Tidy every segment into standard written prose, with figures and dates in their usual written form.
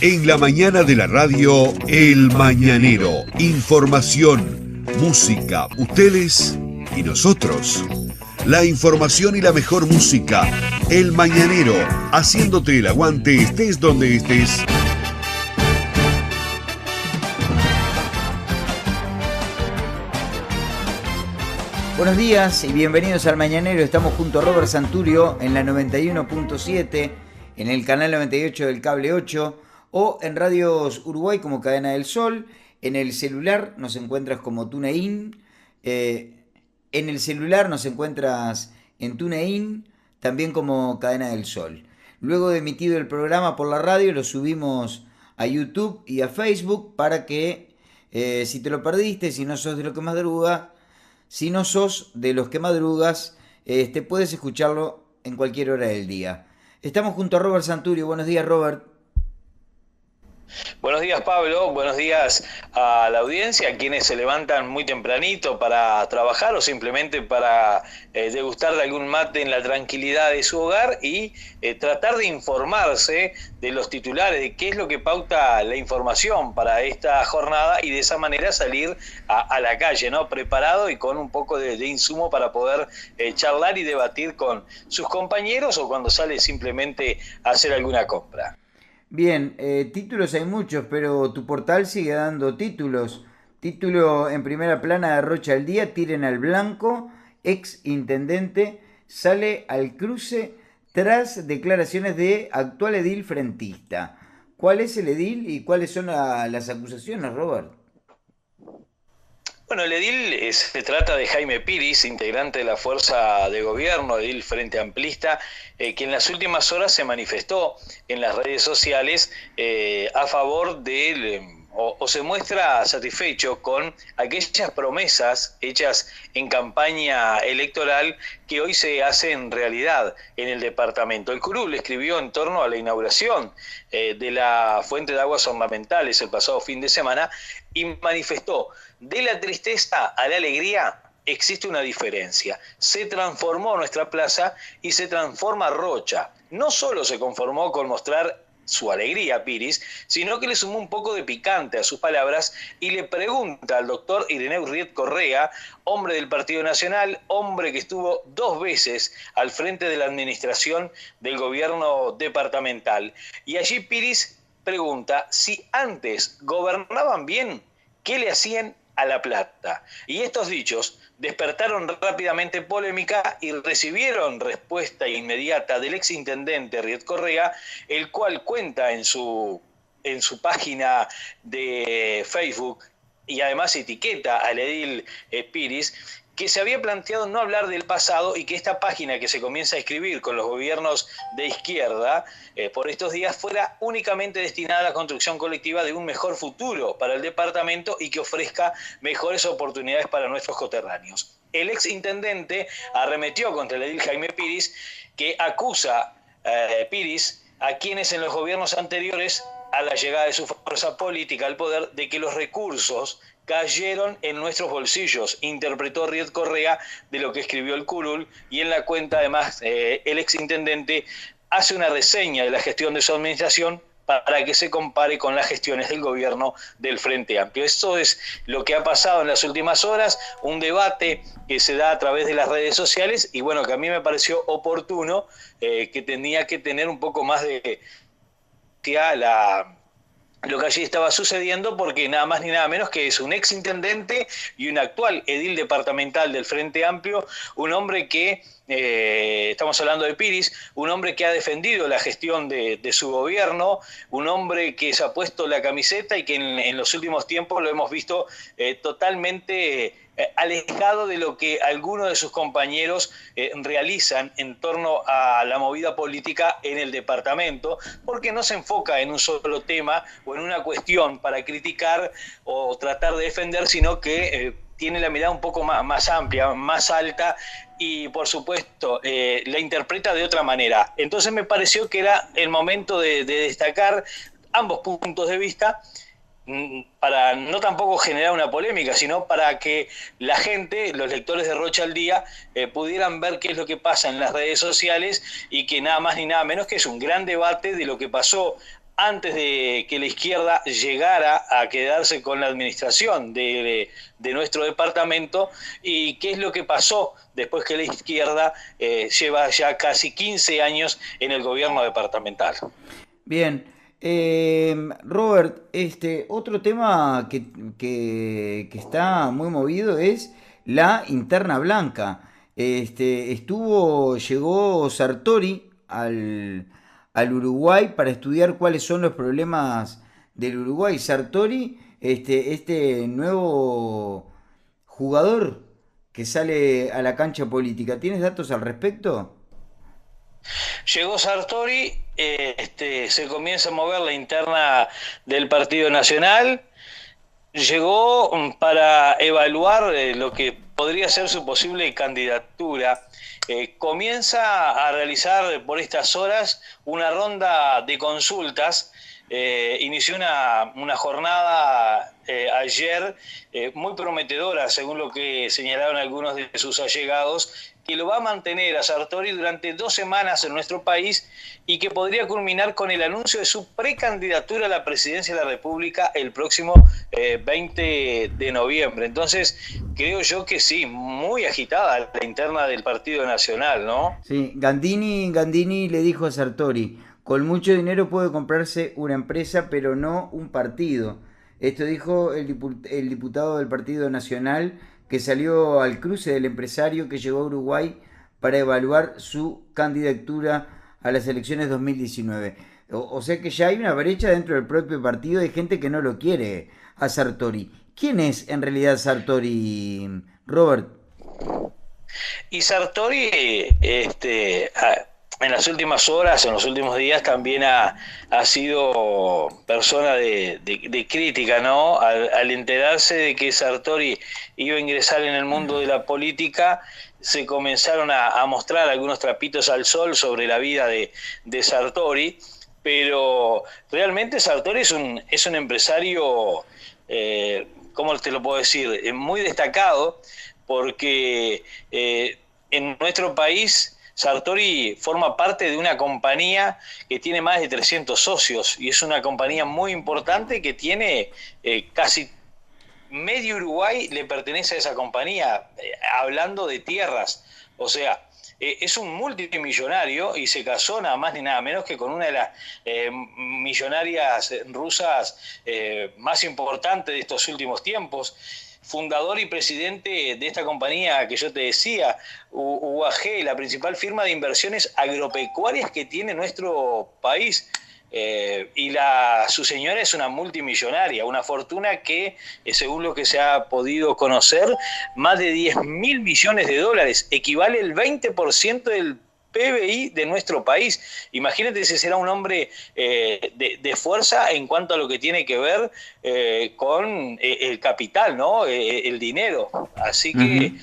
En la mañana de la radio, El Mañanero. Información, música, ustedes y nosotros. La información y la mejor música. El Mañanero, haciéndote el aguante estés donde estés. Buenos días y bienvenidos al Mañanero. Estamos junto a Robert Santurio en la 91.7, en el canal 98 del Cable 8 o en Radios Uruguay como Cadena del Sol. En el celular nos encuentras como TuneIn. En el celular nos encuentras en TuneIn, también como Cadena del Sol. Luego de emitido el programa por la radio, lo subimos a YouTube y a Facebook para que, si te lo perdiste, si no sos de los que madrugas, puedes escucharlo en cualquier hora del día. Estamos junto a Robert Santurio. Buenos días, Robert. Buenos días, Pablo. Buenos días a la audiencia, a quienes se levantan muy tempranito para trabajar o simplemente para degustar de algún mate en la tranquilidad de su hogar y tratar de informarse de los titulares, de qué es lo que pauta la información para esta jornada y de esa manera salir a la calle, ¿no? Preparado y con un poco de insumo para poder charlar y debatir con sus compañeros o cuando sale simplemente a hacer alguna compra. Bien, títulos hay muchos, pero tu portal sigue dando títulos. Título en primera plana de Rocha al Día: tiren al blanco, ex intendente sale al cruce tras declaraciones de actual edil frentista. ¿Cuál es el edil y cuáles son las acusaciones, Robert? Bueno, el edil se trata de Jaime Piris, integrante de la fuerza de gobierno, edil Frente Amplista, que en las últimas horas se manifestó en las redes sociales a favor o se muestra satisfecho con aquellas promesas hechas en campaña electoral que hoy se hacen realidad en el departamento. El curul escribió en torno a la inauguración de la fuente de aguas ornamentales el pasado fin de semana y manifestó: de la tristeza a la alegría existe una diferencia. Se transformó nuestra plaza y se transforma Rocha. No solo se conformó con mostrar su alegría, Piris, sino que le sumó un poco de picante a sus palabras y le pregunta al doctor Ireneu Riet Correa, hombre del Partido Nacional, hombre que estuvo 2 veces al frente de la administración del gobierno departamental. Y allí Piris pregunta si antes gobernaban bien, ¿qué le hacían a La Plata? Y estos dichos despertaron rápidamente polémica y recibieron respuesta inmediata del exintendente Riet Correa, el cual cuenta en su página de Facebook y además etiqueta al edil Piris, que se había planteado no hablar del pasado y que esta página que se comienza a escribir con los gobiernos de izquierda por estos días fuera únicamente destinada a la construcción colectiva de un mejor futuro para el departamento y que ofrezca mejores oportunidades para nuestros coterráneos. El ex intendente arremetió contra el edil Jaime Piris, que acusa Piris a quienes en los gobiernos anteriores a la llegada de su fuerza política al poder de que los recursos cayeron en nuestros bolsillos, interpretó Riet Correa de lo que escribió el curul, y en la cuenta además el exintendente hace una reseña de la gestión de su administración para que se compare con las gestiones del gobierno del Frente Amplio. Esto es lo que ha pasado en las últimas horas, un debate que se da a través de las redes sociales y bueno, que a mí me pareció oportuno, que tenía que tener un poco más de lo que allí estaba sucediendo, porque nada más ni nada menos que es un ex intendente y un actual edil departamental del Frente Amplio, un hombre que, estamos hablando de Piris, un hombre que ha defendido la gestión de su gobierno, un hombre que se ha puesto la camiseta y que en los últimos tiempos lo hemos visto totalmente alejado de lo que algunos de sus compañeros realizan en torno a la movida política en el departamento, porque no se enfoca en un solo tema o en una cuestión para criticar o tratar de defender, sino que tiene la mirada un poco más amplia, más alta y por supuesto la interpreta de otra manera. Entonces me pareció que era el momento de destacar ambos puntos de vista para no tampoco generar una polémica, sino para que la gente, los lectores de Rocha al Día, pudieran ver qué es lo que pasa en las redes sociales y que nada más ni nada menos que es un gran debate de lo que pasó antes de que la izquierda llegara a quedarse con la administración de nuestro departamento y qué es lo que pasó después que la izquierda lleva ya casi 15 años en el gobierno departamental. Bien. Robert, otro tema que está muy movido es la interna blanca. Llegó Sartori al Uruguay para estudiar cuáles son los problemas del Uruguay. Sartori, este nuevo jugador que sale a la cancha política, ¿tienes datos al respecto? Llegó Sartori, se comienza a mover la interna del Partido Nacional, llegó para evaluar lo que podría ser su posible candidatura. Comienza a realizar por estas horas una ronda de consultas. Inició una jornada ayer muy prometedora, según lo que señalaron algunos de sus allegados, que lo va a mantener a Sartori durante 2 semanas en nuestro país y que podría culminar con el anuncio de su precandidatura a la presidencia de la República el próximo 20 de noviembre. Entonces, creo yo que sí, muy agitada la interna del Partido Nacional, ¿no? Sí, Gandini le dijo a Sartori, con mucho dinero puede comprarse una empresa, pero no un partido. Esto dijo el diputado del Partido Nacional que salió al cruce del empresario que llegó a Uruguay para evaluar su candidatura a las elecciones 2019. O sea que ya hay una brecha dentro del propio partido de gente que no lo quiere a Sartori. ¿Quién es en realidad Sartori, Robert? Y Sartori, en las últimas horas, en los últimos días, también ha sido persona de crítica, ¿no? Al enterarse de que Sartori iba a ingresar en el mundo de la política, se comenzaron a mostrar algunos trapitos al sol sobre la vida de Sartori, pero realmente Sartori es un empresario, ¿cómo te lo puedo decir? Muy destacado, porque en nuestro país Sartori forma parte de una compañía que tiene más de 300 socios y es una compañía muy importante que tiene casi medio Uruguay le pertenece a esa compañía, hablando de tierras. O sea, es un multimillonario y se casó nada más ni nada menos que con una de las millonarias rusas más importantes de estos últimos tiempos. Fundador y presidente de esta compañía que yo te decía, UAG, la principal firma de inversiones agropecuarias que tiene nuestro país. Y su señora es una multimillonaria, una fortuna que, según lo que se ha podido conocer, más de 10.000 millones de dólares, equivale el 20% del PBI de nuestro país. Imagínate si será un hombre de fuerza en cuanto a lo que tiene que ver con el capital, ¿no? El dinero. Así que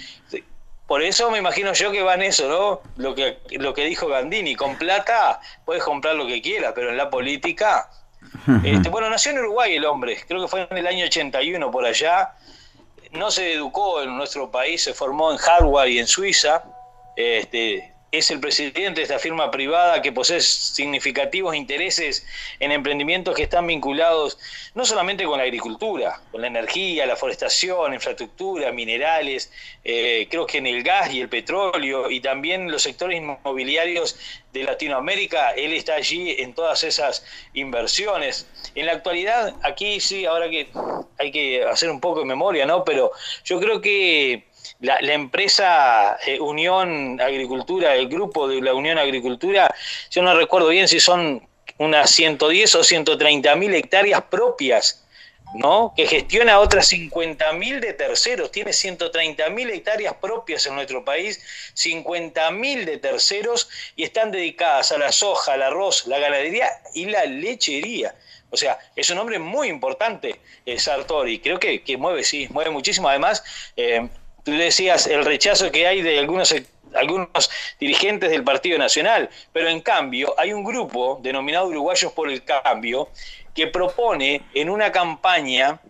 por eso me imagino yo que va en eso, ¿no? Lo que dijo Gandini, con plata puedes comprar lo que quieras, pero en la política... Bueno, nació en Uruguay el hombre, creo que fue en el año 81 por allá. No se educó en nuestro país, se formó en Harvard y en Suiza. Es el presidente de esta firma privada que posee significativos intereses en emprendimientos que están vinculados no solamente con la agricultura, con la energía, la forestación, infraestructura, minerales, creo que en el gas y el petróleo y también los sectores inmobiliarios de Latinoamérica. Él está allí en todas esas inversiones. En la actualidad, aquí sí, ahora que hay que hacer un poco de memoria, ¿no? Pero yo creo que la empresa Unión Agricultura, el grupo de la Unión Agricultura, yo no recuerdo bien si son unas 110 o 130.000 hectáreas propias, ¿no? Que gestiona otras 50.000 de terceros. Tiene 130.000 hectáreas propias en nuestro país, 50.000 de terceros, y están dedicadas a la soja, al arroz, la ganadería y la lechería. O sea, es un hombre muy importante, Sartori. Creo que mueve muchísimo. Además, tú decías el rechazo que hay de algunos algunos dirigentes del Partido Nacional, pero en cambio hay un grupo denominado Uruguayos por el Cambio que propone en una campaña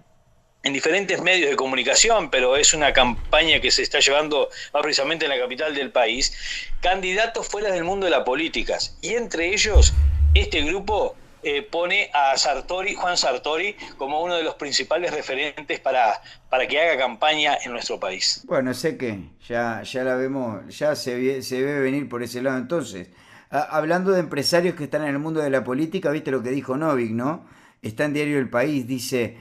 en diferentes medios de comunicación, pero es una campaña que se está llevando más precisamente en la capital del país, candidatos fuera del mundo de las políticas. Y entre ellos, este grupo pone a Sartori, Juan Sartori, como uno de los principales referentes para que haga campaña en nuestro país. Bueno, sé que ya la vemos, ya se debe venir por ese lado entonces. Hablando de empresarios que están en el mundo de la política, viste lo que dijo Novik, ¿no? Está en Diario El País, dice,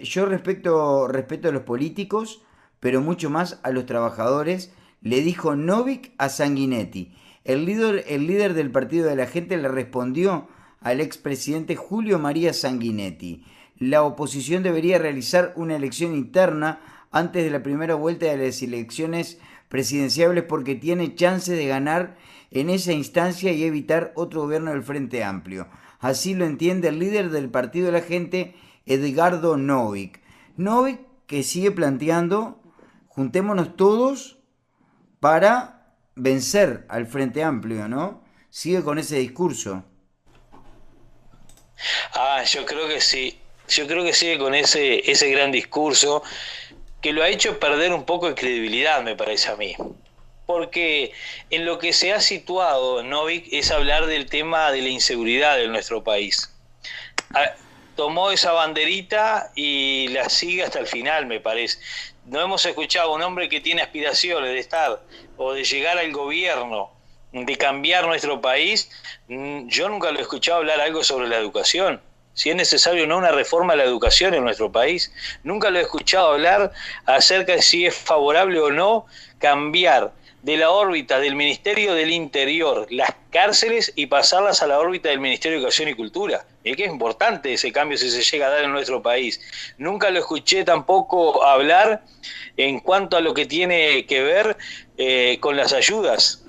yo respeto a los políticos, pero mucho más a los trabajadores, le dijo Novik a Sanguinetti. El líder del Partido de la Gente le respondió al expresidente Julio María Sanguinetti. La oposición debería realizar una elección interna antes de la primera vuelta de las elecciones presidenciables porque tiene chance de ganar en esa instancia y evitar otro gobierno del Frente Amplio. Así lo entiende el líder del Partido de la Gente, Edgardo Novik. Novik que sigue planteando, juntémonos todos para vencer al Frente Amplio, ¿no? Sigue con ese discurso. Yo creo que sí. Yo creo que sigue con ese gran discurso que lo ha hecho perder un poco de credibilidad, me parece a mí. Porque en lo que se ha situado Novik es hablar del tema de la inseguridad de nuestro país. Tomó esa banderita y la sigue hasta el final, me parece. No hemos escuchado a un hombre que tiene aspiraciones de estar o de llegar al gobierno, de cambiar nuestro país. Yo nunca lo he escuchado hablar algo sobre la educación. Si es necesario o no una reforma a la educación en nuestro país. Nunca lo he escuchado hablar acerca de si es favorable o no cambiar de la órbita del Ministerio del Interior las cárceles y pasarlas a la órbita del Ministerio de Educación y Cultura. Es que es importante ese cambio si se llega a dar en nuestro país. Nunca lo escuché tampoco hablar en cuanto a lo que tiene que ver con las ayudas.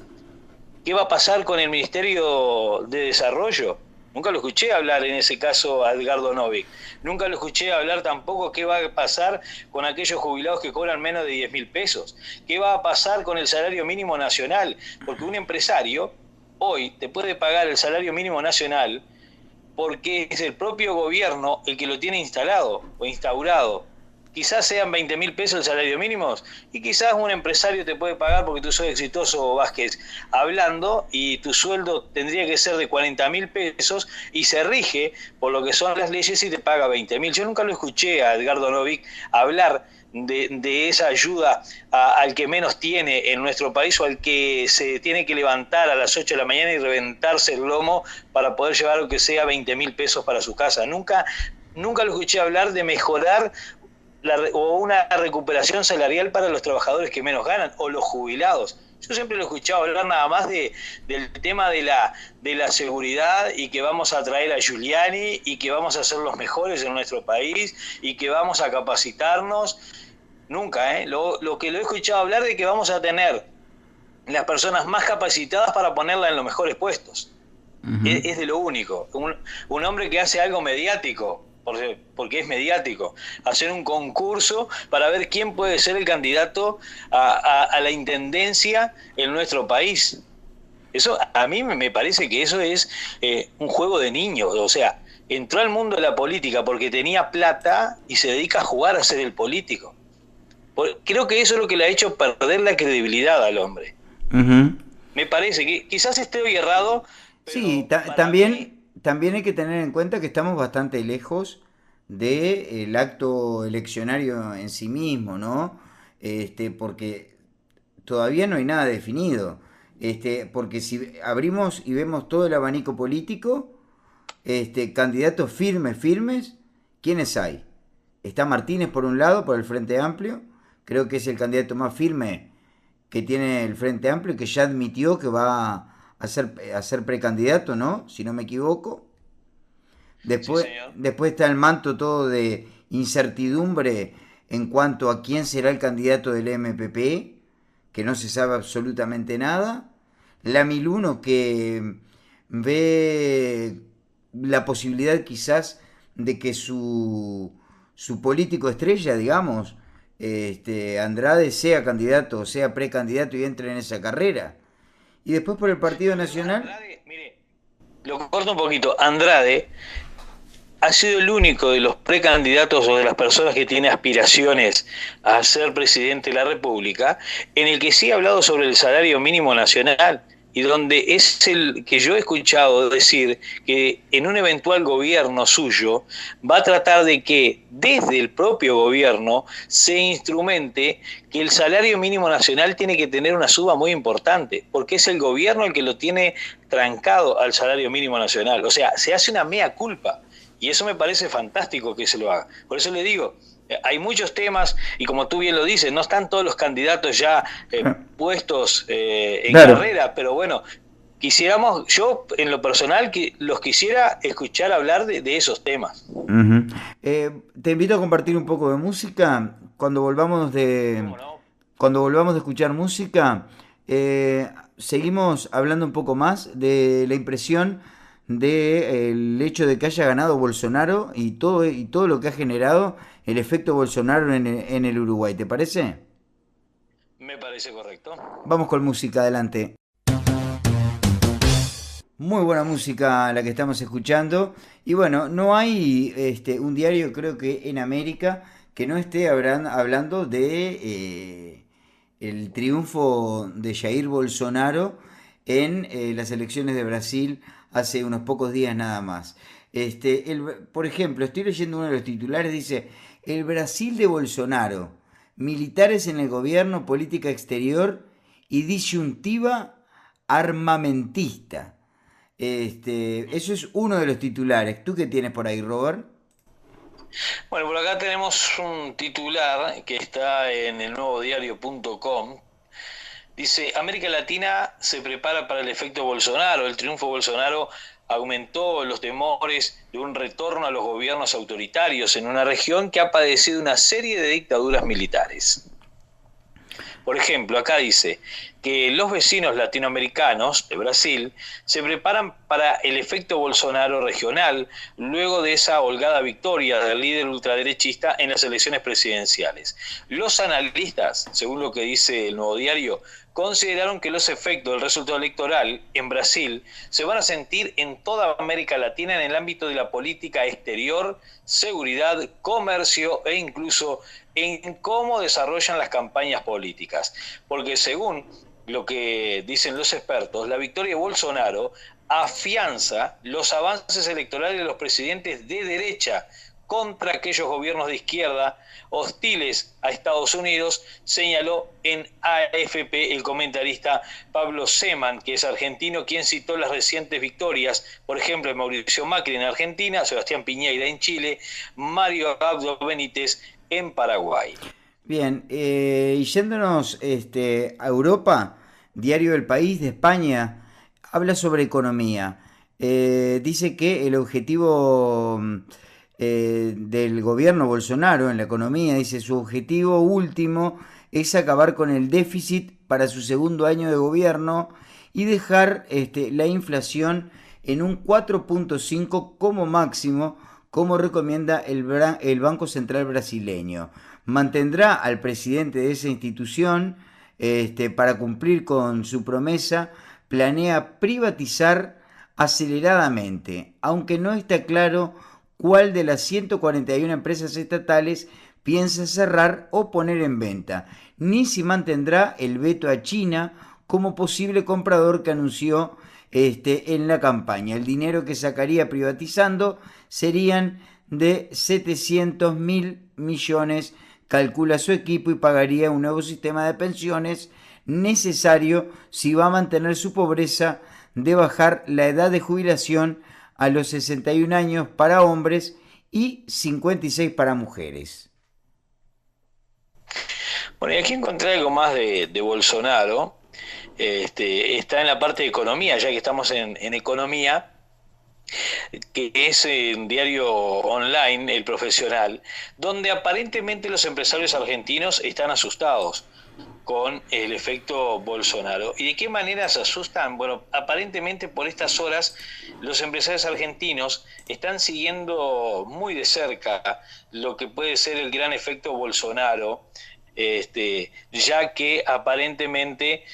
¿Qué va a pasar con el Ministerio de Desarrollo? Nunca lo escuché hablar en ese caso a Edgardo Novik. Nunca lo escuché hablar tampoco qué va a pasar con aquellos jubilados que cobran menos de 10.000 pesos. ¿Qué va a pasar con el salario mínimo nacional? Porque un empresario hoy te puede pagar el salario mínimo nacional porque es el propio gobierno el que lo tiene instalado o instaurado. Quizás sean 20.000 pesos el salario mínimo y quizás un empresario te puede pagar porque tú sos exitoso, Vázquez, hablando, y tu sueldo tendría que ser de 40.000 pesos y se rige por lo que son las leyes y te paga 20.000. Yo nunca lo escuché a Edgardo Novik hablar de esa ayuda al que menos tiene en nuestro país o al que se tiene que levantar a las 8 de la mañana y reventarse el lomo para poder llevar lo que sea 20.000 pesos para su casa. Nunca lo escuché hablar de mejorar o una recuperación salarial para los trabajadores que menos ganan o los jubilados. Yo siempre lo he escuchado hablar nada más del tema de la seguridad y que vamos a traer a Giuliani y que vamos a ser los mejores en nuestro país y que vamos a capacitarnos. Nunca, lo que lo he escuchado hablar de que vamos a tener las personas más capacitadas para ponerla en los mejores puestos. Uh-huh. Es de lo único. Un hombre que hace algo mediático, porque es mediático, hacer un concurso para ver quién puede ser el candidato a la intendencia en nuestro país. Eso a mí me parece que eso es un juego de niños. O sea, entró al mundo de la política porque tenía plata y se dedica a jugar a ser el político. Creo que eso es lo que le ha hecho perder la credibilidad al hombre. Uh-huh. Me parece que quizás esté hoy errado. Pero sí, también hay que tener en cuenta que estamos bastante lejos del acto eleccionario en sí mismo, ¿no? Porque todavía no hay nada definido. Porque si abrimos y vemos todo el abanico político, candidatos firmes, ¿quiénes hay? Está Martínez por un lado, por el Frente Amplio, creo que es el candidato más firme que tiene el Frente Amplio y que ya admitió que va a ser precandidato, ¿no? Si no me equivoco. Después está el manto todo de incertidumbre en cuanto a quién será el candidato del MPP, que no se sabe absolutamente nada. La 1001 que ve la posibilidad quizás de que su político estrella, digamos, Andrade sea candidato o sea precandidato y entre en esa carrera. Y después por el Partido Nacional. Andrade, mire, lo corto un poquito. Andrade ha sido el único de los precandidatos o de las personas que tiene aspiraciones a ser presidente de la República, en el que sí ha hablado sobre el salario mínimo nacional, y donde es el que yo he escuchado decir que en un eventual gobierno suyo va a tratar de que desde el propio gobierno se instrumente que el salario mínimo nacional tiene que tener una suba muy importante, porque es el gobierno el que lo tiene trancado al salario mínimo nacional. O sea, se hace una mea culpa. Y eso me parece fantástico que se lo haga. Por eso le digo, hay muchos temas, y como tú bien lo dices, no están todos los candidatos ya puestos en carrera, pero bueno, quisiéramos, yo en lo personal, que los quisiera escuchar hablar de esos temas. Uh-huh. Te invito a compartir un poco de música. ¿Cómo no? Cuando volvamos de escuchar música, seguimos hablando un poco más de la impresión del hecho de que haya ganado Bolsonaro y todo lo que ha generado el efecto Bolsonaro en el Uruguay. ¿Te parece? Me parece correcto. Vamos con música, adelante. Muy buena música la que estamos escuchando. Y bueno, no hay un diario, creo que en América, que no esté hablando de el triunfo de Jair Bolsonaro en las elecciones de Brasil hace unos pocos días nada más. Por ejemplo, estoy leyendo uno de los titulares, dice: el Brasil de Bolsonaro, militares en el gobierno, política exterior y disyuntiva armamentista. Eso es uno de los titulares. ¿Tú qué tienes por ahí, Robert? Bueno, por acá tenemos un titular que está en el nuevodiario.com. Dice: América Latina se prepara para el efecto Bolsonaro. El triunfo Bolsonaro aumentó los temores de un retorno a los gobiernos autoritarios en una región que ha padecido una serie de dictaduras militares. Por ejemplo, acá dice que los vecinos latinoamericanos de Brasil se preparan para el efecto Bolsonaro regional luego de esa holgada victoria del líder ultraderechista en las elecciones presidenciales. Los analistas, según lo que dice el Nuevo Diario, consideraron que los efectos del resultado electoral en Brasil se van a sentir en toda América Latina en el ámbito de la política exterior, seguridad, comercio e incluso en cómo desarrollan las campañas políticas. Porque según lo que dicen los expertos, la victoria de Bolsonaro afianza los avances electorales de los presidentes de derecha contra aquellos gobiernos de izquierda hostiles a Estados Unidos, señaló en AFP el comentarista Pablo Seman, que es argentino, quien citó las recientes victorias, por ejemplo, de Mauricio Macri en Argentina, Sebastián Piñera en Chile, Mario Abdo Benítez en Paraguay. Bien, y yéndonos a Europa, Diario del País de España habla sobre economía. Dice que el objetivo del gobierno Bolsonaro en la economía, dice, su objetivo último es acabar con el déficit para su segundo año de gobierno y dejar la inflación en un 4.5 como máximo, como recomienda el Banco Central brasileño. Mantendrá al presidente de esa institución para cumplir con su promesa. Planea privatizar aceleradamente, aunque no está claro cuál de las 141 empresas estatales piensa cerrar o poner en venta, ni si mantendrá el veto a China como posible comprador que anunció en la campaña. El dinero que sacaría privatizando serían de 700.000 millones, calcula su equipo, y pagaría un nuevo sistema de pensiones necesario si va a mantener su pobreza de bajar la edad de jubilación a los 61 años para hombres y 56 para mujeres. Bueno, y aquí encontré algo más de Bolsonaro. Está en la parte de economía, ya que estamos en economía, que es un diario online, El Profesional, donde aparentemente los empresarios argentinos están asustados. con el efecto Bolsonaro. ¿Y de qué manera se asustan? Bueno, aparentemente por estas horas los empresarios argentinos están siguiendo muy de cerca lo que puede ser el gran efecto Bolsonaro, ya que aparentemente,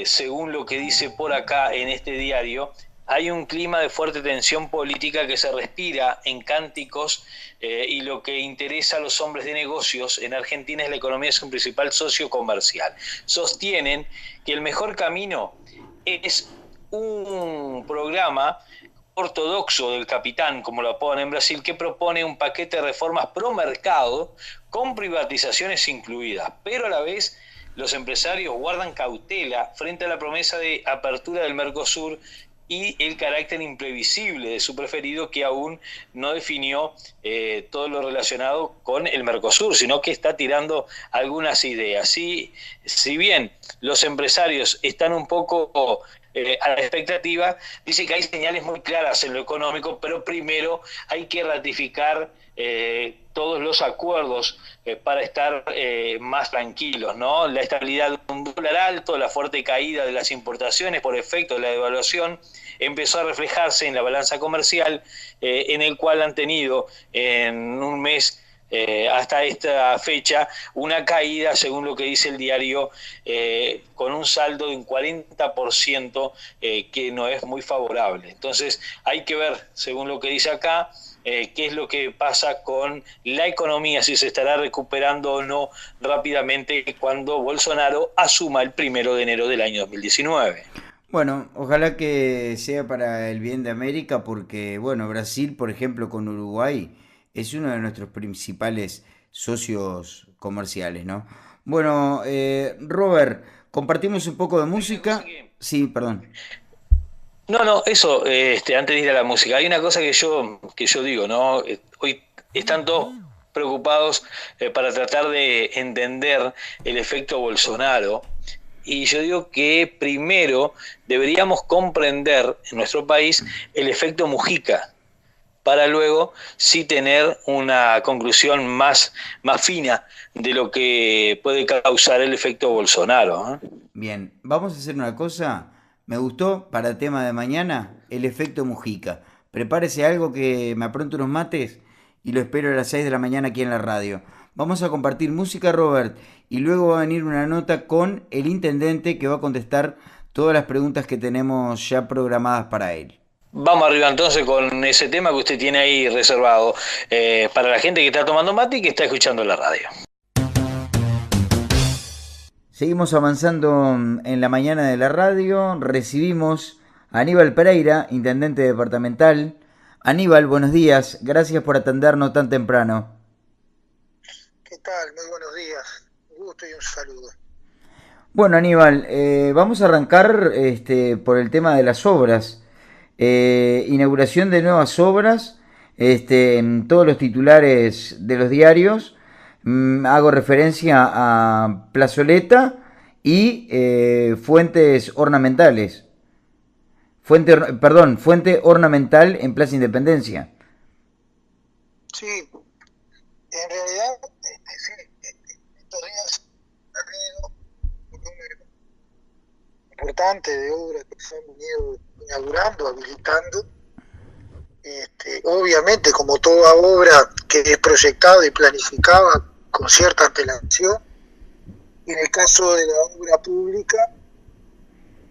según lo que dice por acá en este diario, hay un clima de fuerte tensión política que se respira en cánticos, y lo que interesa a los hombres de negocios en Argentina es la economía, es un principal socio comercial. Sostienen que el mejor camino es un programa ortodoxo del capitán, como lo apodan en Brasil, que propone un paquete de reformas pro mercado con privatizaciones incluidas, pero a la vez los empresarios guardan cautela frente a la promesa de apertura del Mercosur y el carácter imprevisible de su preferido, que aún no definió todo lo relacionado con el Mercosur, sino que está tirando algunas ideas. Si bien los empresarios están un poco a la expectativa, dice que hay señales muy claras en lo económico, pero primero hay que ratificar todos los acuerdos para estar más tranquilos, ¿no? La estabilidad de un dólar alto, la fuerte caída de las importaciones por efecto de la devaluación, empezó a reflejarse en la balanza comercial, en el cual han tenido en un mes hasta esta fecha una caída, según lo que dice el diario, con un saldo de un 40%, que no es muy favorable. Entonces hay que ver, según lo que dice acá, qué es lo que pasa con la economía, si se estará recuperando o no rápidamente cuando Bolsonaro asuma el 1 de enero del año 2019. Bueno, ojalá que sea para el bien de América, porque, bueno, Brasil, por ejemplo, con Uruguay, es uno de nuestros principales socios comerciales, ¿no? Bueno, Robert, compartimos un poco de música. Sí, perdón. No, eso, antes de ir a la música, hay una cosa que yo digo, ¿no? Hoy están todos preocupados para tratar de entender el efecto Bolsonaro, y yo digo que primero deberíamos comprender en nuestro país el efecto Mujica, para luego sí tener una conclusión más fina de lo que puede causar el efecto Bolsonaro, ¿eh? Bien, vamos a hacer una cosa. Me gustó para el tema de mañana el efecto Mujica. Prepárese algo que me apronte unos mates y lo espero a las 6 de la mañana aquí en la radio. Vamos a compartir música, Robert, y luego va a venir una nota con el intendente que va a contestar todas las preguntas que tenemos ya programadas para él. Vamos arriba entonces con ese tema que usted tiene ahí reservado, para la gente que está tomando mate y que está escuchando la radio. Seguimos avanzando en la mañana de la radio. Recibimos a Aníbal Pereira, intendente departamental. Aníbal, buenos días. Gracias por atendernos tan temprano. ¿Qué tal? Muy buenos días. Un gusto y un saludo. Bueno, Aníbal, vamos a arrancar por el tema de las obras. Inauguración de nuevas obras, en todos los titulares de los diarios. Hago referencia a plazoleta y fuentes ornamentales. Fuente ornamental en Plaza Independencia. Sí, en realidad, sí, estos días ha habido un número importante de obras que se han venido inaugurando, habilitando. Obviamente, como toda obra que es proyectada y planificada con cierta antelación, y en el caso de la obra pública,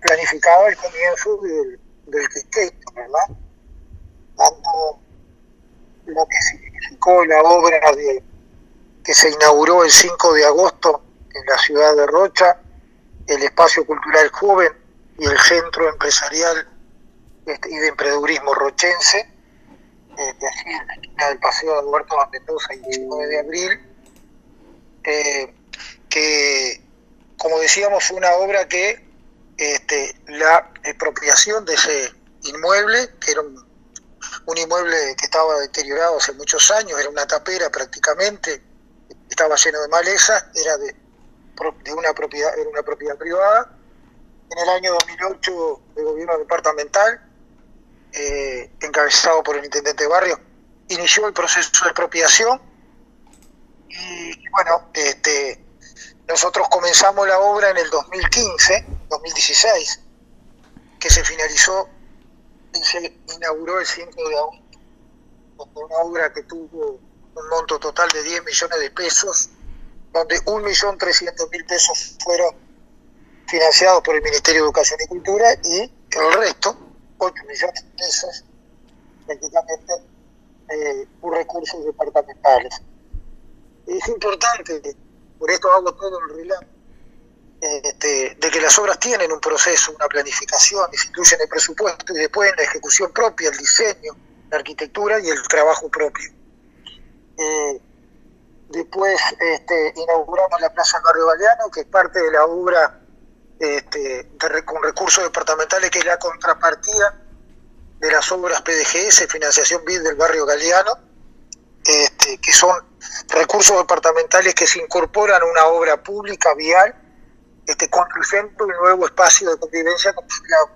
planificaba el comienzo del quinquenio, ¿verdad? Tanto lo que significó la obra que se inauguró el 5 de agosto en la ciudad de Rocha, el Espacio Cultural Joven y el Centro Empresarial y de Emprendedurismo Rochense, de allí en la esquina del Paseo de Huerto de Mendoza, el 19 de abril, que, como decíamos, fue una obra que la expropiación de ese inmueble, que era un inmueble que estaba deteriorado hace muchos años, era una tapera prácticamente, estaba lleno de malezas, era una propiedad privada. En el año 2008, el gobierno departamental, encabezado por el intendente Barrio, inició el proceso de expropiación y bueno, Nosotros comenzamos la obra en el 2016, que se finalizó y se inauguró el 5 de agosto, una obra que tuvo un monto total de 10 millones de pesos, donde 1.300.000 pesos fueron financiados por el Ministerio de Educación y Cultura y el resto, 8 millones de pesos, prácticamente por recursos departamentales. Es importante, por esto hago todo el relato, de que las obras tienen un proceso, una planificación, y se incluye en el presupuesto y después en la ejecución propia, el diseño, la arquitectura y el trabajo propio. Después inauguramos la Plaza Barrio Galeano, que es parte de la obra con recursos departamentales, que es la contrapartida de las obras PDGS, financiación BID del Barrio Galeano, que son recursos departamentales que se incorporan a una obra pública vial, construyendo un nuevo espacio de convivencia, como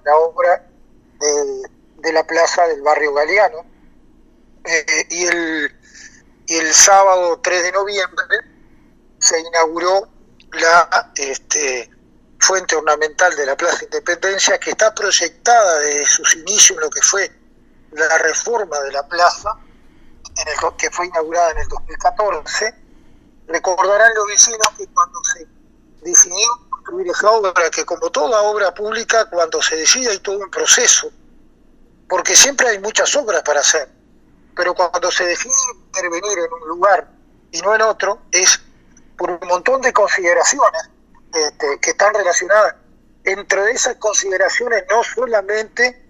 la obra de la plaza del Barrio Galeano. Y el sábado 3 de noviembre se inauguró la fuente ornamental de la Plaza Independencia, que está proyectada desde sus inicios en lo que fue la reforma de la plaza, que fue inaugurada en el 2014. Recordarán los vecinos que cuando se decidió construir esa obra, que como toda obra pública, cuando se decide hay todo un proceso, porque siempre hay muchas obras para hacer, pero cuando se decide intervenir en un lugar y no en otro, es por un montón de consideraciones que están relacionadas. Entre esas consideraciones, no solamente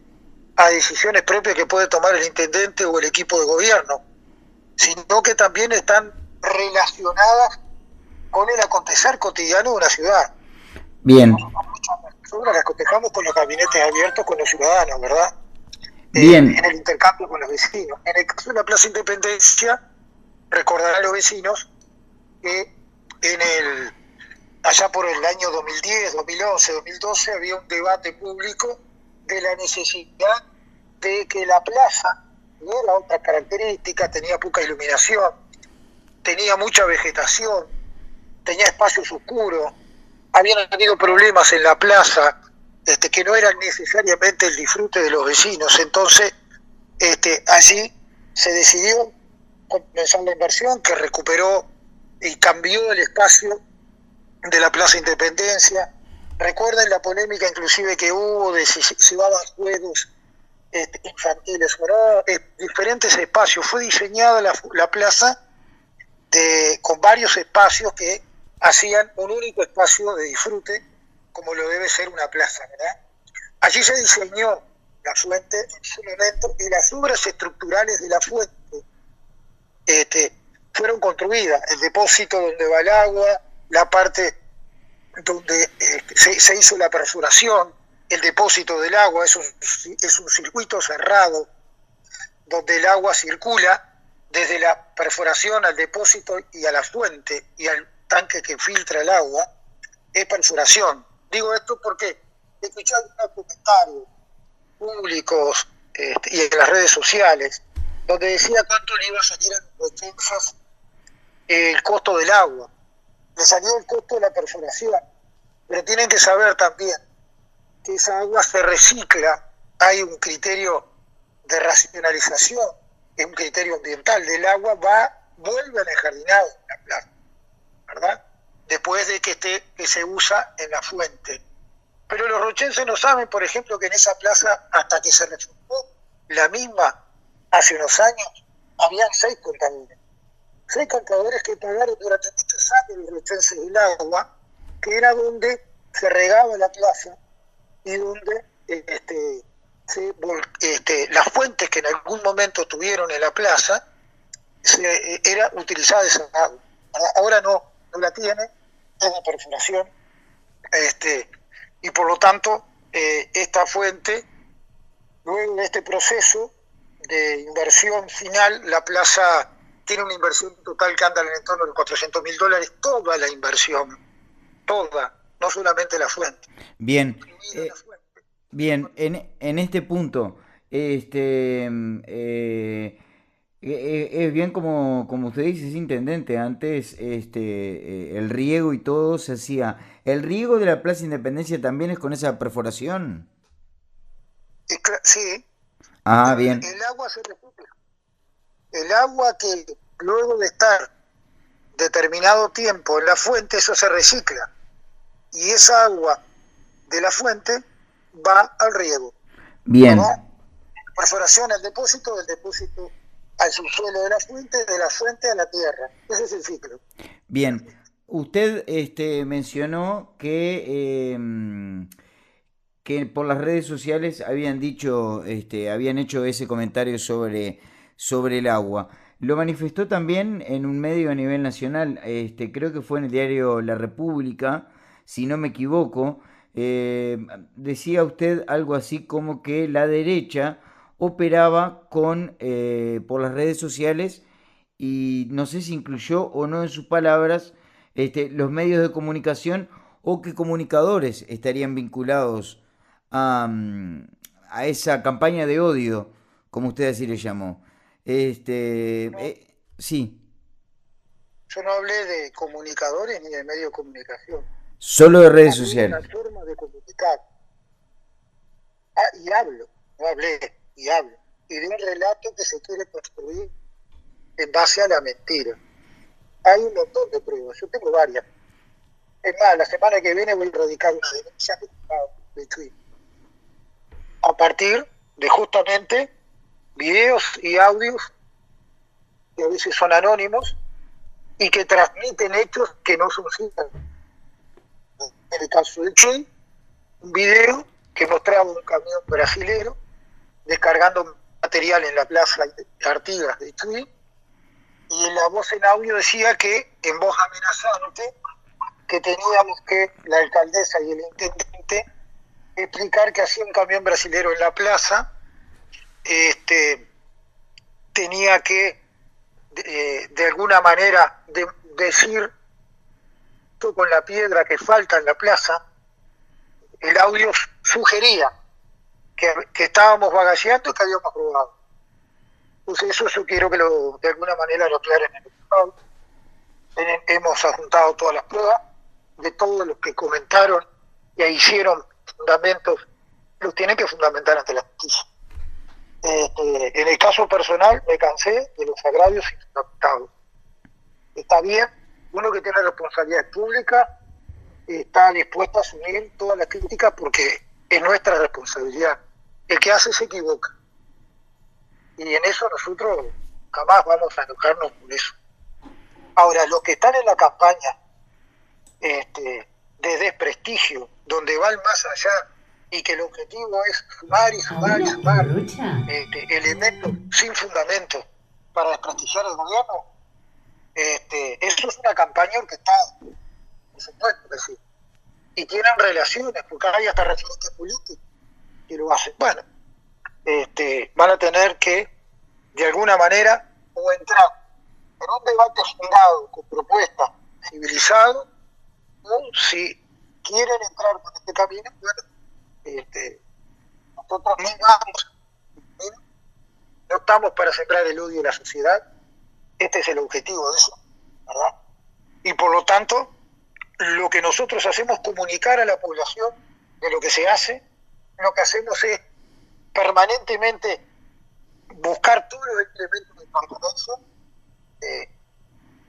a decisiones propias que puede tomar el intendente o el equipo de gobierno, sino que también están relacionadas con el acontecer cotidiano de una ciudad. Bien. Nosotros las cotejamos con los gabinetes abiertos con los ciudadanos, ¿verdad? Bien. En el intercambio con los vecinos. En el caso de la Plaza Independencia, recordarán los vecinos que allá por el año 2010, 2011, 2012 había un debate público de la necesidad de que la plaza tuviera otras características, tenía poca iluminación, tenía mucha vegetación, tenía espacios oscuros, habían habido problemas en la plaza que no eran necesariamente el disfrute de los vecinos. Entonces allí se decidió comenzar la inversión, que recuperó y cambió el espacio de la Plaza Independencia. Recuerden la polémica inclusive que hubo de si se llevaban juegos infantiles o no, diferentes espacios. Fue diseñada la plaza con varios espacios que hacían un único espacio de disfrute, como lo debe ser una plaza, ¿verdad? Allí se diseñó la fuente en su momento, y las obras estructurales de la fuente fueron construidas. El depósito donde va el agua, la parte donde se hizo la perforación, el depósito del agua es un circuito cerrado donde el agua circula desde la perforación al depósito y a la fuente y al tanque que filtra el agua. Es perforación. Digo esto porque he escuchado unos comentarios públicos y en las redes sociales donde decía cuánto le iba a salir a los defensas el costo del agua. Le salió el costo de la perforación, pero tienen que saber también que esa agua se recicla. Hay un criterio de racionalización, es un criterio ambiental del agua, vuelve al enjardinado en la plaza, ¿verdad? Después de que se usa en la fuente. Pero los rochenses no saben, por ejemplo, que en esa plaza, hasta que se reformó la misma hace unos años, habían 6 contadores. 6 contadores que pagaron durante muchos años los rochenses del agua, que era donde se regaba la plaza y donde las fuentes que en algún momento tuvieron en la plaza, era utilizada esa agua. Ahora no la tiene, es de perforación, y por lo tanto esta fuente, luego de este proceso de inversión final, la plaza tiene una inversión total que anda en el torno de $400.000, toda la inversión, toda, no solamente la fuente. Bien, bien, en este punto, Es bien como usted dice, es intendente. Antes el riego y todo se hacía. ¿El riego de la Plaza Independencia también es con esa perforación? Sí, Ah, pero bien, el agua se recupera. El agua que luego de estar determinado tiempo en la fuente, eso se recicla. Y esa agua de la fuente va al riego. ¿No? bien, Perforación al depósito, del depósito al subsuelo de la fuente a la tierra. Ese es el ciclo. bien. Usted mencionó que por las redes sociales habían dicho, habían hecho ese comentario sobre el agua. Lo manifestó también en un medio a nivel nacional, creo que fue en el diario La República, si no me equivoco. Decía usted algo así como que la derecha operaba por las redes sociales y no sé si incluyó o no en sus palabras los medios de comunicación o qué comunicadores estarían vinculados a, a esa campaña de odio, como usted así le llamó. No, Sí, yo no hablé de comunicadores ni de medio de comunicación. solo de redes Hablé de una sociales. forma de comunicar. Y hablo, no hablé, y hablo. Y de un relato que se quiere construir en base a la mentira. Hay un montón de pruebas, yo tengo varias. Es más, la semana que viene voy a radicar una denuncia de Twitter a partir de justamente videos y audios que a veces son anónimos y que transmiten hechos que no son ciertos. En el caso de Chuy, un video que mostraba un camión brasilero descargando material en la plaza de Artigas de Chuy, y en la voz en audio decía que, en voz amenazante, que teníamos que, la alcaldesa y el intendente, explicar que hacía un camión brasilero en la plaza, tenía que, de alguna manera, decir con la piedra que falta en la plaza. El audio sugería que estábamos bagaceando y que habíamos robado. Entonces eso yo quiero que de alguna manera lo aclaren en el Estado. Hemos adjuntado todas las pruebas de todos los que comentaron y hicieron fundamentos, los tienen que fundamentar ante la justicia. En el caso personal me cansé de los agravios infundamentados. Está bien, uno que tiene responsabilidades públicas está dispuesto a asumir todas las críticas porque es nuestra responsabilidad. El que hace se equivoca. Y en eso nosotros jamás vamos a enojarnos por eso. Ahora, los que están en la campaña de desprestigio, donde van más allá y que el objetivo es sumar y sumar y sumar elementos sin fundamento para desprestigiar el gobierno, eso es una campaña orquestada, por supuesto que sí. Y tienen relaciones, porque hay hasta referentes políticos que lo hacen. Bueno, van a tener que, de alguna manera, o entrar en un debate generado con propuestas civilizado, o si quieren entrar por este camino, bueno, nosotros no vamos, no estamos para sembrar el odio en la sociedad. Este es el objetivo de eso, ¿verdad? Y por lo tanto, lo que nosotros hacemos es comunicar a la población de lo que se hace. Lo que hacemos es permanentemente buscar todos los elementos de transparencia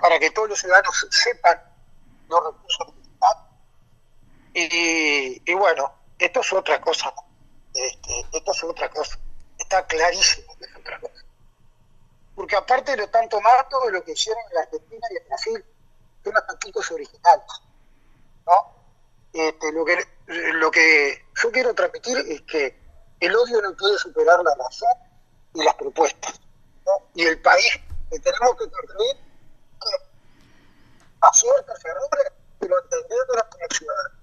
para que todos los ciudadanos sepan los recursos que están. Y bueno, esto es otra cosa, ¿no? Esto es otra cosa. Está clarísimo que es otra cosa. Porque aparte lo están tomando de lo que hicieron en la Argentina y en Brasil, son las prácticas originales, ¿no? Lo que yo quiero transmitir es que el odio no puede superar la razón y las propuestas, ¿no? Y el país que tenemos que construir aciertos, errores, pero entendiéndolas como ciudadanos.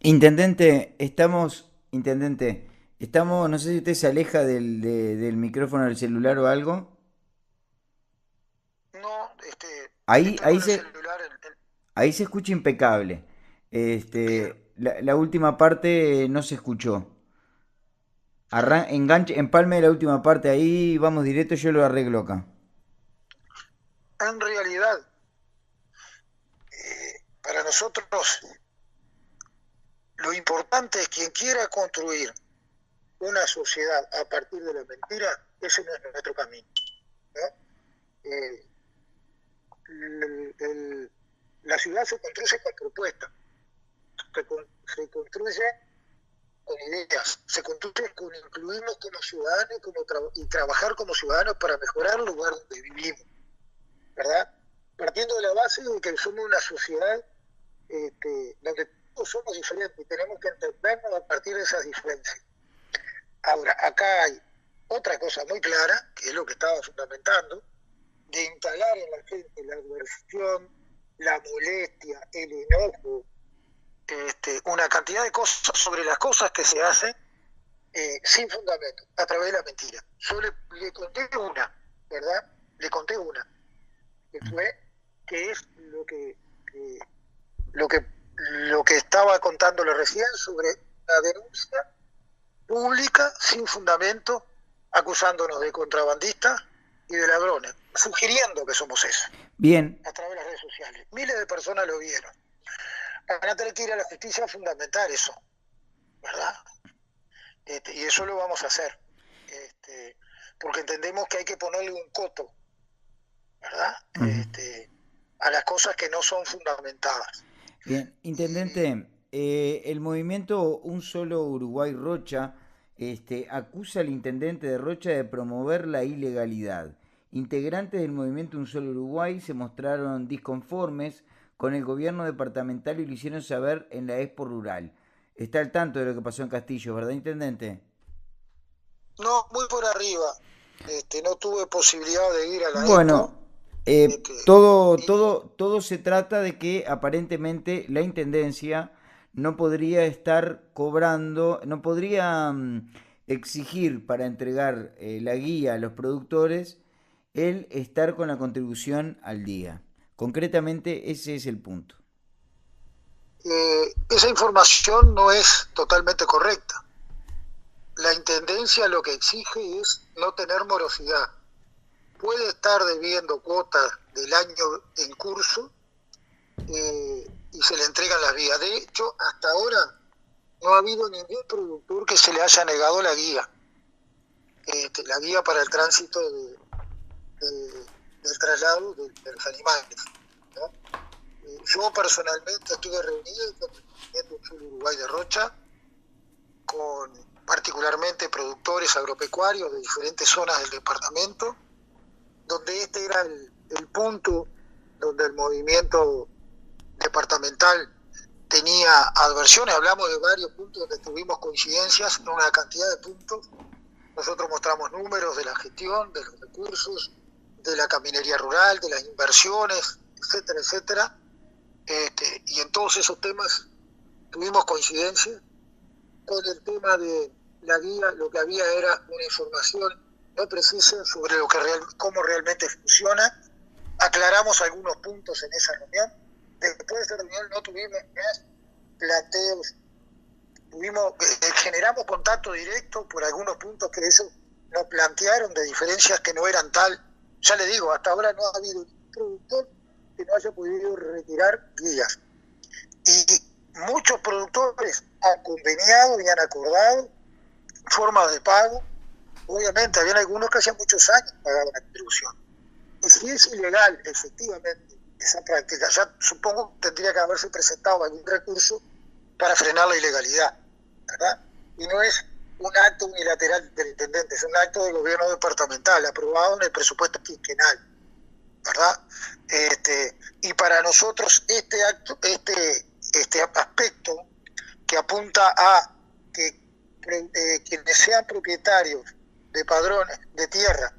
Intendente, no sé si usted se aleja del micrófono del celular o algo. No, Ahí, estoy ahí con el se, celular ahí se escucha impecable. bien. La última parte no se escuchó. Enganche, empalme la última parte ahí, vamos directo, yo lo arreglo acá. en realidad, para nosotros, lo importante es quien quiera construir una sociedad a partir de la mentira, ese no es nuestro camino, ¿no? La ciudad se construye con propuestas, se construye con ideas, se construye con incluirnos como ciudadanos y trabajar como ciudadanos para mejorar el lugar donde vivimos, ¿verdad? Partiendo de la base de que somos una sociedad donde todos somos diferentes y tenemos que entendernos a partir de esas diferencias. Ahora, acá hay otra cosa muy clara, que es lo que estaba fundamentando, de instalar en la gente la adversión, la molestia, el enojo, una cantidad de cosas sobre las cosas que se hacen sin fundamento, a través de la mentira. Yo le conté una, ¿verdad? Le conté una, que fue, que es lo que estaba contándole recién sobre la denuncia pública sin fundamento, acusándonos de contrabandistas y de ladrones, sugiriendo que somos eso. Bien. A través de las redes sociales. Miles de personas lo vieron. Van a tener que ir a la justicia a fundamentar eso, ¿verdad? Y eso lo vamos a hacer. Porque entendemos que hay que ponerle un coto, ¿verdad? A las cosas que no son fundamentadas. Bien, intendente, el movimiento Un Solo Uruguay Rocha acusa al intendente de Rocha de promover la ilegalidad. Integrantes del movimiento Un Solo Uruguay se mostraron disconformes con el gobierno departamental y lo hicieron saber en la Expo Rural. Está al tanto de lo que pasó en Castillo, ¿verdad, intendente? No, muy por arriba. No tuve posibilidad de ir a la Expo. Todo se trata de que aparentemente la intendencia no podría estar cobrando, no podría exigir para entregar la guía a los productores el estar con la contribución al día. Concretamente ese es el punto. Esa información no es totalmente correcta. La intendencia lo que exige es no tener morosidad. Puede estar debiendo cuotas del año en curso y se le entregan las vías. De hecho, hasta ahora no ha habido ningún productor que se le haya negado la guía para el tránsito del traslado de los animales, ¿no? Yo personalmente estuve reunido con el movimiento Un Solo Uruguay de Rocha, con particularmente productores agropecuarios de diferentes zonas del departamento, donde este era el punto donde el movimiento departamental tenía adversiones. Hablamos de varios puntos donde tuvimos coincidencias en una cantidad de puntos. Nosotros mostramos números de la gestión, de los recursos, de la caminería rural, de las inversiones, etcétera, etcétera. Y en todos esos temas tuvimos coincidencia. Con el tema de la guía, lo que había era una información no precisa sobre cómo realmente funciona. Aclaramos algunos puntos en esa reunión. Después de esa reunión no tuvimos más planteos. Generamos contacto directo por algunos puntos que ellos nos plantearon de diferencias que no eran tal. Ya le digo, hasta ahora no ha habido un productor que no haya podido retirar guías. Y muchos productores han conveniado y han acordado formas de pago. Obviamente, habían algunos que hacían muchos años pagaban la contribución. Y si es ilegal, efectivamente, esa práctica, ya supongo que tendría que haberse presentado algún recurso para frenar la ilegalidad, ¿verdad? Y no es un acto unilateral del intendente, es un acto del gobierno departamental, aprobado en el presupuesto quinquenal, ¿verdad? Y para nosotros este aspecto que apunta a que quienes sean propietarios de padrones de tierra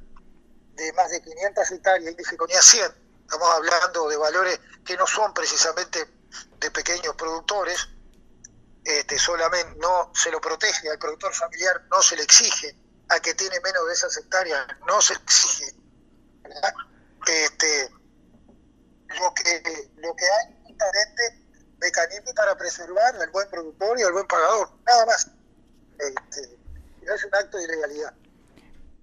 de más de 500 hectáreas, índice CONIA 100, estamos hablando de valores que no son precisamente de pequeños productores, solamente no se lo protege al productor familiar, no se le exige, al que tiene menos de esas hectáreas no se le exige, ¿verdad? Lo que hay justamente mecanismo para preservar al buen productor y al buen pagador, nada más. No es un acto de ilegalidad.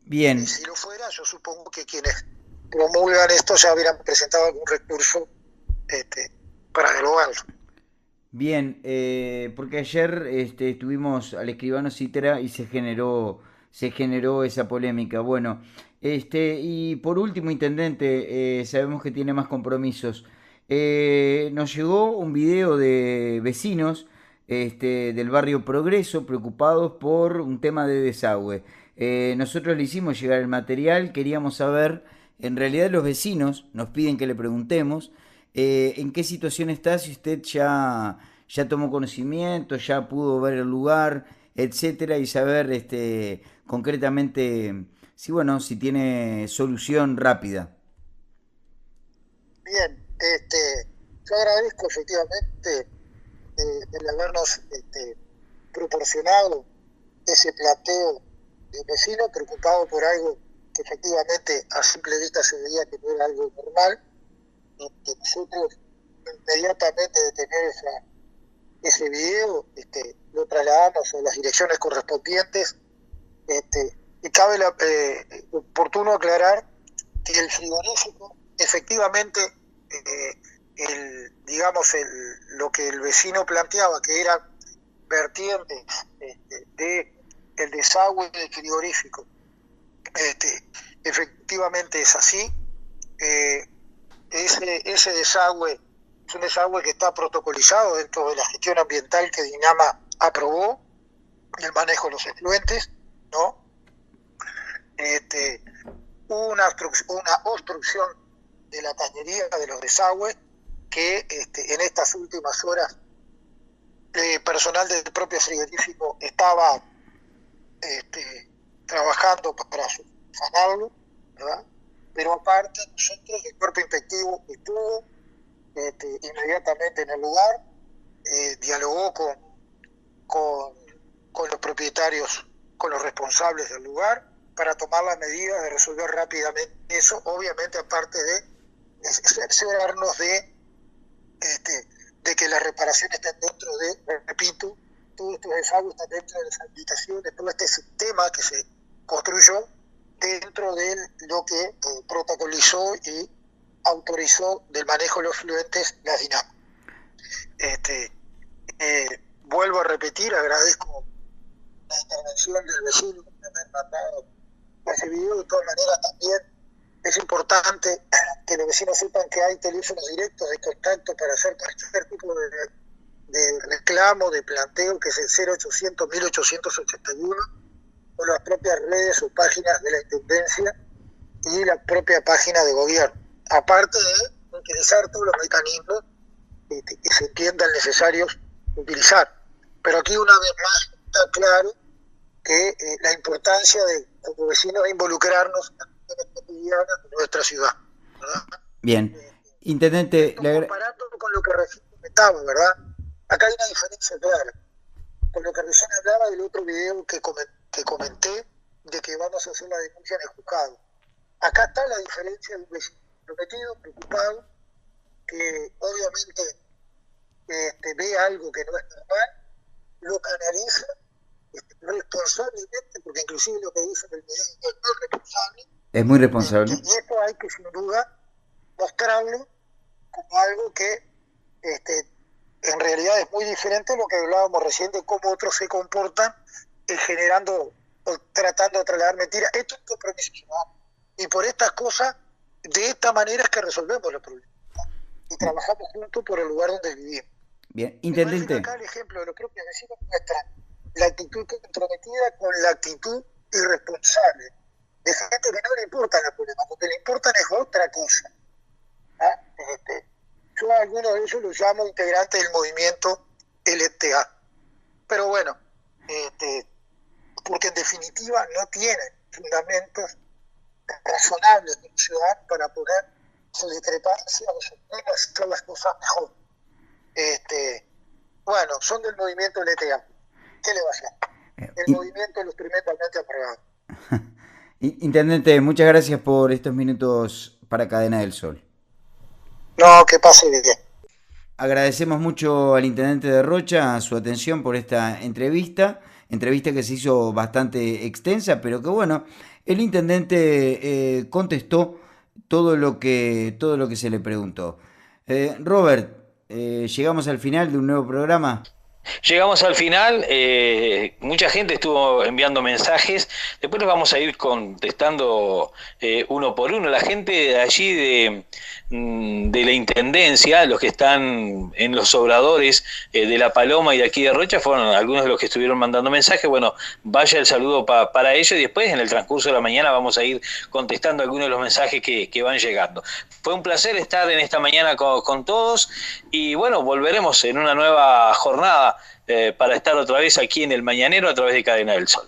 Bien. Y si lo fuera, yo supongo que quienes promulgan esto ya hubieran presentado algún recurso para derogarlo. Bien, porque ayer estuvimos al escribano Cítera y se generó esa polémica. Bueno, y por último, intendente, sabemos que tiene más compromisos. Nos llegó un video de vecinos del barrio Progreso preocupados por un tema de desagüe. Nosotros le hicimos llegar el material, queríamos saber, en realidad los vecinos nos piden que le preguntemos en qué situación está, si usted ya tomó conocimiento, ya pudo ver el lugar, etcétera, y saber concretamente si tiene solución rápida. Bien, yo agradezco efectivamente el habernos proporcionado ese planteo de vecinos preocupado por algo que efectivamente a simple vista se veía que no era algo normal. Nosotros inmediatamente de tener ese video lo trasladamos a las direcciones correspondientes, y cabe oportuno aclarar que el frigorífico efectivamente lo que el vecino planteaba, que eran vertientes de el desagüe del frigorífico, efectivamente es así. Ese desagüe es un desagüe que está protocolizado dentro de la gestión ambiental que Dinama aprobó, el manejo de los efluentes, ¿no? Hubo una obstrucción de la cañería de los desagües que en estas últimas horas personal del propio frigorífico estaba trabajando para sanarlo, ¿verdad? Pero aparte nosotros, el cuerpo inspectivo estuvo inmediatamente en el lugar, dialogó con los propietarios, con los responsables del lugar, para tomar las medidas de resolver rápidamente eso, obviamente aparte de cerciorarnos de que las reparaciones estén dentro repito, todos estos desagües están dentro de las habilitaciones, todo este sistema que se construyó dentro de lo que protocolizó y autorizó del manejo de los fluentes la Dinama. Vuelvo a repetir, agradezco la intervención del vecino que me ha mandado ese video. De todas maneras también es importante que los vecinos sepan que hay teléfonos directos de contacto para hacer cualquier tipo de reclamo, de planteo, que es el 0800-1881, o las propias redes o páginas de la Intendencia y la propia página de gobierno, aparte de utilizar todos los mecanismos que se entiendan necesarios utilizar. Pero aquí una vez más está claro que la importancia de, como vecinos, de involucrarnos en las cuestiones cotidianas de nuestra ciudad, ¿verdad? Bien, intendente, comparando con lo que recién comentaba, ¿verdad? Acá hay una diferencia clara con lo que recién hablaba del otro video que comenté, de que vamos a hacer la denuncia en el juzgado. Acá está la diferencia de un vecino prometido, preocupado, que obviamente ve algo que no es normal, lo canaliza responsablemente, porque inclusive lo que dice el video es muy responsable. Es muy responsable. Y esto hay que sin duda mostrarlo como algo que en realidad es muy diferente a lo que hablábamos recién de cómo otros se comportan generando o tratando de trasladar mentiras. Esto es un compromiso ciudadano. Y por estas cosas, de esta manera es que resolvemos los problemas. Y trabajamos juntos por el lugar donde vivimos. Bien, intendente. Acá el ejemplo de los propios vecinos muestra la actitud comprometida con la actitud irresponsable de gente que no le importan los problemas, lo que le importan es otra cosa. Yo a algunos de ellos los llamo integrantes del movimiento LTA. Pero bueno, porque en definitiva no tienen fundamentos razonables de un ciudadano para poder su discrepancia o su hacer las cosas mejor. Bueno, son del movimiento LTA. ¿Qué le va a hacer? El movimiento de los tremendamente amargados. Intendente, muchas gracias por estos minutos para Cadena del Sol. No, que pase bien. Agradecemos mucho al intendente de Rocha su atención por esta entrevista que se hizo bastante extensa, pero que bueno, el intendente contestó todo lo que se le preguntó. Robert, llegamos al final de un nuevo programa. Llegamos al final, mucha gente estuvo enviando mensajes, después los vamos a ir contestando uno por uno. La gente de allí de la Intendencia, los que están en los obradores de La Paloma y de aquí de Rocha, fueron algunos de los que estuvieron mandando mensajes. Bueno, vaya el saludo para ellos y después en el transcurso de la mañana vamos a ir contestando algunos de los mensajes que van llegando. Fue un placer estar en esta mañana con todos y bueno, volveremos en una nueva jornada para estar otra vez aquí en El Mañanero a través de Cadena del Sol.